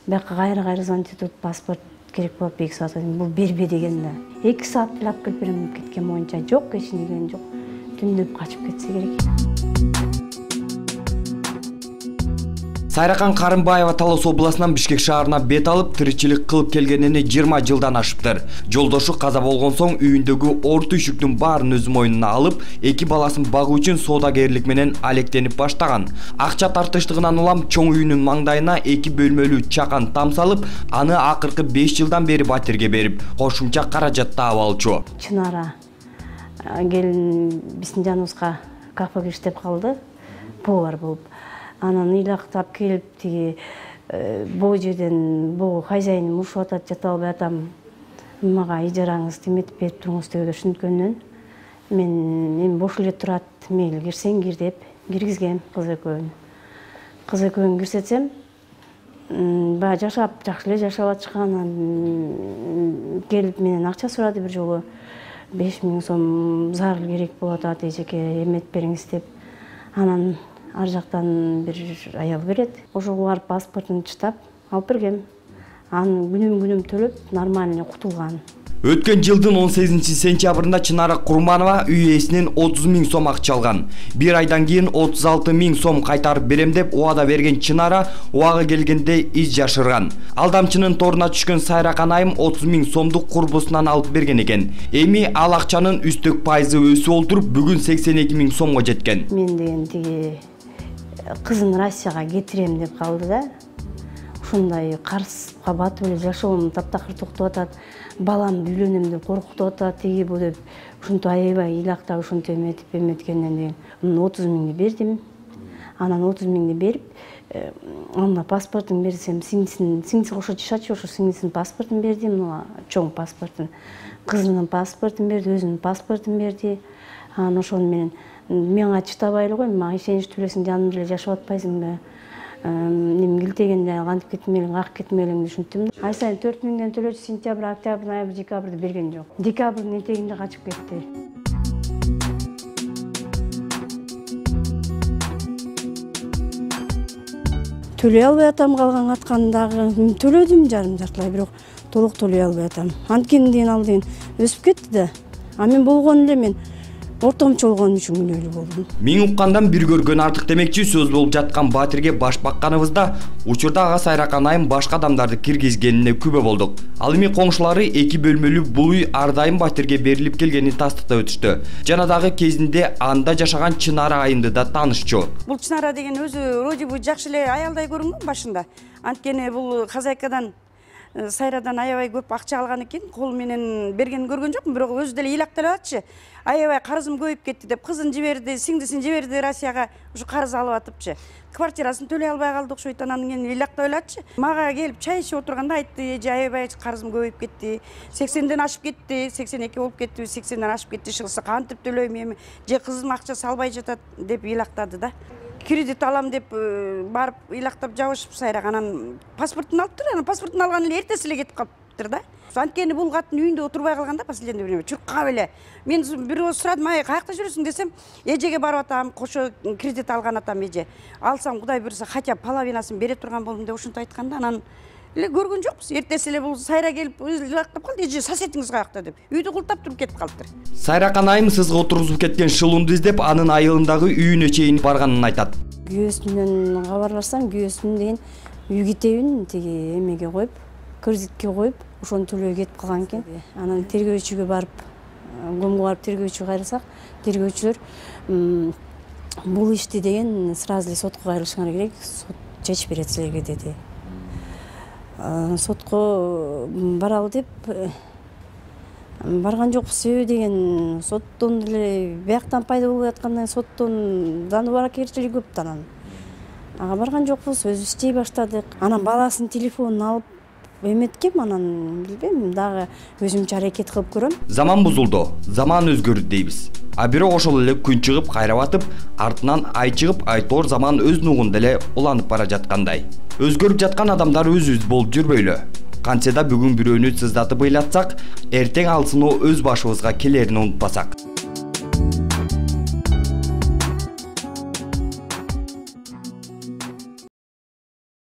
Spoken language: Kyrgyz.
Бияка кайра звонить этип паспорт керек болуп 2 саат бул бербе деген да. 2 саат алып келип берем кеткен боюнча жок, эчине деген жок. Түндөп качып кетсе керек. Сайракан Карымбаева Талас областынан Бишкек шаарына бет алып, тиричилик кылып келгенине 20 жылдан ашыптыр. Жолдошу каза болгон соң үйүндөгү оор түйшүктүн баарын өз мойнуна алып, 2 баласын багуу үчүн соодагерлик менен алектенип баштаган. Акча тартыштыгынан улам чоң үйүнүн маңдайына 2 бөлмөлүү чакан там салып, аны акыркы 5 жылдан бери батирге берип, кошумча каражат таап алчу. Чынара келин биздин жаныбызга кафеге иштеп калды, повар болуп. Анан ыйлактап келип тиги бул жерден бул хозяиним ушуп атат, жата албай атам. Мага ижараңызды эметип берип туруңуз деп түшүнткөндөн мен эми бош эле турат, мейли кирсең кир деп киргизгем кыз экөөнү. Кыз экөөнү кирсетсем, баягы жашап, жакшы эле жашап атышкан. Келип менен акча сурады бир жолу. 5000 сом зарыл керек болуп атат, эжеке эметип бериңиз деп. Анан ар жактан бир аял берет. Ошого барып паспортун чытап алып бергем. Аны күнүм төлөп, нормально кутулган. Өткөн жылдын 18-сентябрында Чынара Курманова үй ээсинен 30 000 сом акча алган. Бир айдан кийин 36 000 сом кайтарып берем деп убада берген Чынара убагы келгенде из жашырган. Алдамчынын торуна түшкөн Сайракан айым 30 000 сомду курбусунан алып берген экен. Эми ал акчанын үстөк пайызы өсүп олтуруп, бүгүн 82 000 сомго жеткен. Мен деген тиги кызын Россияга кетирем деп калды да. Ушундай карызга батып эле жашоом таптакыр токтоп атат. Баламды үйлөнөм деп коркутуп атат, тиги бул деп ушинтип аябай ыйлактап ушинтип эметкенден кийин 30 000 бердим. Анан 30 000 берип, анда паспортун берсем, сиңдиси кошо жашачу, ошо сиңдисинин паспортун бердим, чоң паспортун. Кызынын паспортун берди, өзүнүн паспортун берди. Анан ошону менен мен ага чыдабай эле койм, мага ишеничтүү элесиң, жанымда эле жашап атпайсыңбы? Нем килтегенде кантип кетмелиң, как кетмелиң түшүндүм. Ай сайын 4 000 төлөчү сентябрь, октябрь, ноябрь, декабрды берген жок. Декабрдын этегинде качып кетти. Төлөй албай атам, калган аткандагы төлөдүм жарым-жартылай, бирок толук төлөй албай атам. Анткенден алдын өсүп кетти да. А мен болгон эле мен ортомчу болгон үчүн күнөөлүү болдум. Мен уккандан бир көргөн артык демекчи сөз болуп жаткан батирге баш бакканыбызда учурда ага Сайракан айым башка адамдарды киргизгенине күбө болдук. Ал эми коңшулары 2 бөлмөлүү бул үй ар дайым батирге берилип келгенин тастыктап өтүштү. Жана дагы кезинде анда жашаган Чынара айымды да таанышчу. Бул Чынара деген өзү вроде бы жакшы эле аялдай көрүнгөн башында. Анткени бул хозяйкадан Сайрадан аябай көп акча алган экен, кол менен бергенин көргөн жокмун, бирок өзү деле ыйлактап атчы. Аябай карызым көйүп кетти деп, кызын жиберди, сиңдисин жиберди Россияга, ушу карыз алып атыпчы. Квартирасын төлөй албай калды окшойт, анан кийин ыйлактап элатчы. Мага келип чай ичип отурганда айтты, эже аябай карызым көйүп кетти, 80ден ашып кетти, 82 болуп кетти, 80ден ашып кетти, ишкысы кантип төлөйм эми, же кызым акчасы албай жатат деп ыйлактады да. Кредит алам деп барып ыйлактап жабышып Сайрак, анан паспортун алыптыр, анан паспортун алган эле эртеси эле кетип калыптыр да. Анткени бул катын үйүндө отурбай калганда последний время чуркап эле. Мен бирөө сурадым, ай каякта жүрөсүң десем, эжеге барып атам, кошо кредит алган атам эже. Алсам Кудай буйруса хотя половинасын бере турган болдум деп ушинтип айтканда, анан эле көргөн жокпуз. Эртеси эле бул Сайра келип ыйлактап калды, эже соседиңиз каякта деп. Үйдү култап туруп кетип калыптыр. Сайракан айым сызга отургузуп кеткен шылуунду издеп, анын айылындагы үйүнө чейин барганын айтат. Күйөөсүнөн кабарлашсам, күйөөсүн деген үй китебин тиги эмеге коюп, кредитке коюп, ошону төлөй кетип калган экен. Анан тергөөчүгө барып, көмгө барып тергөөчүгө кайрылсак, тергөөчүлөр бул ишти деген сразу эле сотко кайрылышыңар керек, сот чечип берет силерге деди. Сотко баралы деп барган жокпуз, себеби деген соттон деле бияктан пайда болуп аткандан соттон даны баракерчилиги көп да анан. Ага барган жокпуз, өзүбүз иштей баштадык. Анан баласынын телефонун алып эметкем, анан билбейм, дагы өзүмчө аракет кылып көрөм. Заман бузулду, заман өзгөрдү дейбиз. А бирок ошол эле күн чыгып кайра батып, артынан ай чыгып, айтор заман өз нугунда эле уланып бара жаткандай. Өзгөрүп жаткан адамдар өзүбүз болуп жүрбөйлү. Кантсе да бүгүн бирөөнү сыздатып ыйлатсак, эртең алсынуу өз башыбызга келерин унутпасак.